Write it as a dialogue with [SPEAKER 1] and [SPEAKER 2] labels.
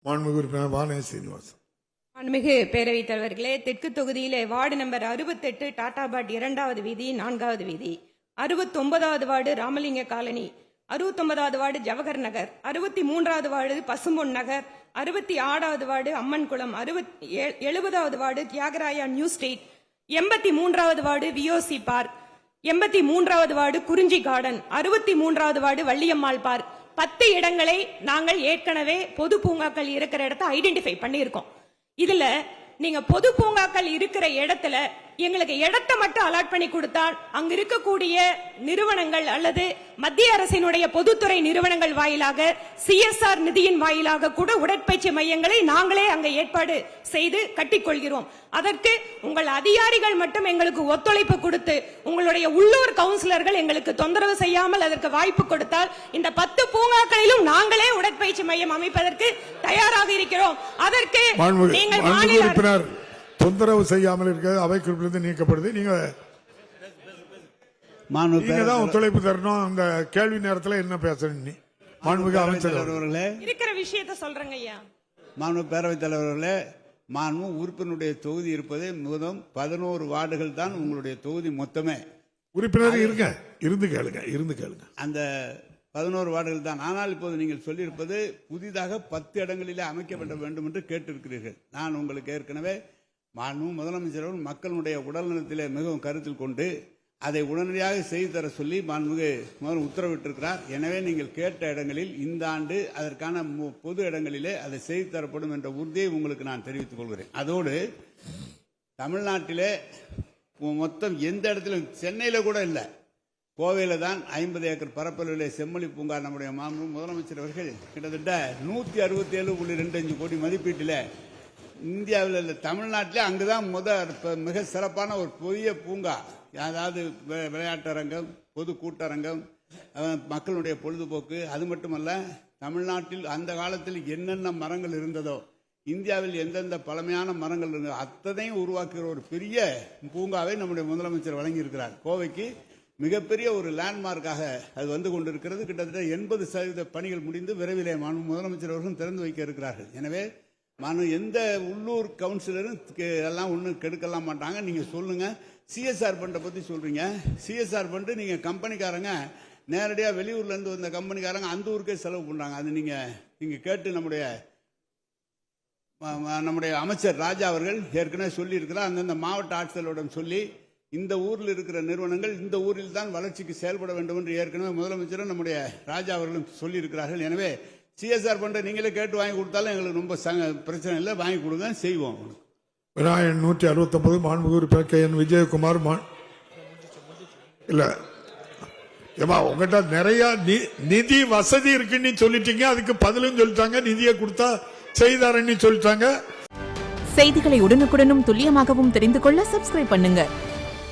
[SPEAKER 1] மாண்புமிகு உறுப்பினர் வானே சீனிவாசன்.
[SPEAKER 2] மாண்புமிகு பேரவைத் தலைவர்களே, தெற்கு தொகுதியிலே வார்டு நம்பர் 68 டாடாபாட் 2வது வீதி 4வது வீதி, 69வது வார்டு ராமலிங்க காலனி, 69வது வார்டு ஜவஹர் நகர், 63வது வார்டு பசும்பொன் நகர், 66வது வார்டு அம்மன்குளம், 70வது வார்டு தியாகராயா நியூ ஸ்ட்ரீட், 83வது வார்டு விஓசி பார்க், 83வது வார்டு குறிஞ்சி கார்டன், 63வது வார்டு வள்ளியம்மாள் பார்க். 10 இடங்களை நாங்கள் ஏற்கனவே பொது பூங்காக்கள் இருக்கிற இடத்தை ஐடென்டிஃபை பண்ணியிருக்கோம். இதுல நீங்க பொது பூங்காக்கள் இருக்கிற இடத்துல எங்களுக்கு இடத்தை மட்டும் அலாட் பண்ணி கொடுத்தால் அங்க இருக்கக்கூடிய நிறுவனங்கள் அல்லது மத்திய அரசினுடைய பொதுத்துறை நிறுவனங்கள் வாயிலாக சிஎஸ்ஆர் நிதியின் வாயிலாக கூட உடற்பயிற்சி மையங்களை நாங்களே அங்க ஏற்பாடு செய்து கட்டிக்கொள்கிறோம். அதற்கு உங்கள் அதிகாரிகள் மட்டும் எங்களுக்கு ஒத்துழைப்பு கொடுத்து உங்களுடைய உள்ளூர் கவுன்சிலர்கள் எங்களுக்கு தொந்தரவு செய்யாமல் அதற்கு வாய்ப்பு கொடுத்தால் இந்த 10 பூங்காக்களிலும் நாங்களே உடற்பயிற்சி மையம் அமைப்பதற்கு தயாராக இருக்கிறோம். அதற்கு நீங்கள் மாநில
[SPEAKER 1] தொந்தரவு செய்யாமல் இருக்க அவை குறிப்பிலிருந்து நீக்கப்படுது. நீங்க தான் ஒத்துழைப்பு தரணும். அந்த கேள்வி நேரத்தில் என்ன பேசுறீங்க? மாண்புமிகு அமைச்சர் அவர்களே,
[SPEAKER 2] இருக்கிற விஷயத்தை சொல்றேங்க ஐயா.
[SPEAKER 3] மாண்புமிகு பேரவைத் தலைவர்களே, மாண்புமிகு உறுப்பினருடைய தொகுதி இருப்பது முதல் 11 வார்டுகள் தான் உங்களுடைய தொகுதி மொத்தமே.
[SPEAKER 1] உறுப்பினர் இருந்து கேளுங்க. அந்த
[SPEAKER 3] 11 வார்டுகள் தான். ஆனால் இப்போது நீங்கள் சொல்லியிருப்பது புதிதாக 10 இடங்களிலே அமைக்கப்பட வேண்டும் என்று கேட்டிருக்கிறீர்கள். நான் உங்களுக்கு ஏற்கனவே மாண்புமிகு முதலமைச்சர் மக்களுடைய உடல்நலத்திலே மிகவும் கருத்தில் கொண்டு அதை உடனடியாக செய்து தர சொல்லி மாண்புமிகு முதல் உத்தரவிட்டிருக்கிறார். எனவே நீங்கள் கேட்ட இடங்களில் இந்த ஆண்டு அதற்கான பொது இடங்களிலே அதை செய்து தரப்படும் என்ற உறுதியை உங்களுக்கு நான் தெரிவித்துக் கொள்கிறேன். அதோடு தமிழ்நாட்டிலே மொத்தம் எந்த இடத்திலும், சென்னையில கூட இல்லை, கோவையில தான் 50 ஏக்கர் பரப்பளவிலே செம்மொழி பூங்கா நம்முடைய மாண்புமிகு முதலமைச்சர் அவர்கள் கிட்டத்தட்ட 167.25 கோடி மதிப்பீட்டில் இந்தியாவில் தமிழ்நாட்டிலே அங்குதான் மிக சிறப்பான ஒரு புதிய பூங்கா, அதாவது விளையாட்டரங்கம், பொது கூட்டரங்கம், மக்களுடைய பொழுதுபோக்கு. அது மட்டுமல்ல, தமிழ்நாட்டில் அந்த காலத்தில் என்னென்ன மரங்கள் இருந்ததோ, இந்தியாவில் எந்தெந்த பழமையான மரங்கள் இருந்ததோ அத்தனையும் உருவாக்குகிற ஒரு பெரிய பூங்காவை நம்முடைய முதலமைச்சர் வழங்கியிருக்கிறார். கோவைக்கு மிகப்பெரிய ஒரு லேண்ட்மார்க்காக அது வந்து கொண்டிருக்கிறது. கிட்டத்தட்ட 80% பணிகள் முடிந்து விரைவிலே முதலமைச்சர் அவர்களும் திறந்து வைக்க இருக்கிறார்கள். எனவே எந்த உள்ளூர் கவுன்சிலரும் எல்லாம் ஒன்றும் கெடுக்கலாம் மாட்டாங்க. நீங்க சொல்லுங்க, சிஎஸ்ஆர் ஃபண்டை பத்தி சொல்றீங்க. சிஎஸ்ஆர் ஃபண்டு நீங்க கம்பெனிக்காரங்க நேரடியாக வெளியூர்ல இருந்து வந்த கம்பெனிக்காரங்க அந்த ஊருக்கே செலவு பண்றாங்க. அது நீங்க கேட்டு நம்முடைய அமைச்சர் ராஜா அவர்கள் ஏற்கனவே சொல்லி இருக்கிறார். அந்தந்த மாவட்ட ஆட்சியர்களுடன் சொல்லி இந்த ஊரில் இருக்கிற நிறுவனங்கள் இந்த ஊரில் தான் வளர்ச்சிக்கு செயல்பட வேண்டும் என்று ஏற்கனவே முதலமைச்சரும் நம்முடைய ராஜா அவர்களும் சொல்லி இருக்கிறார்கள். எனவே சிஎஸ்ஆர் ஃபண்டை நீங்களே கேட்டு வாங்கி கொடுத்தாலும் எங்களுக்கு ரொம்ப பிரச்சனை இல்லை, வாங்கி கொடுங்க, செய்வோம்.
[SPEAKER 1] விநாயகன் 169 மாண்புமிகு உறுப்பினர் KN விஜயகுமார். இல்ல ஏமா உங்ககிட்ட நிறைய நிதி வசதி இருக்குன்னு சொல்லிட்டீங்க, அதுக்கு பதிலும் சொல்லிட்டாங்க, நிதியை கொடுத்தா செய்தாரன்னு சொல்லிட்டாங்க.
[SPEAKER 4] செய்திகளை உடனுக்குடனும் துல்லியமாகவும் தெரிந்து கொள்ள சப்ஸ்கிரைப் பண்ணுங்க.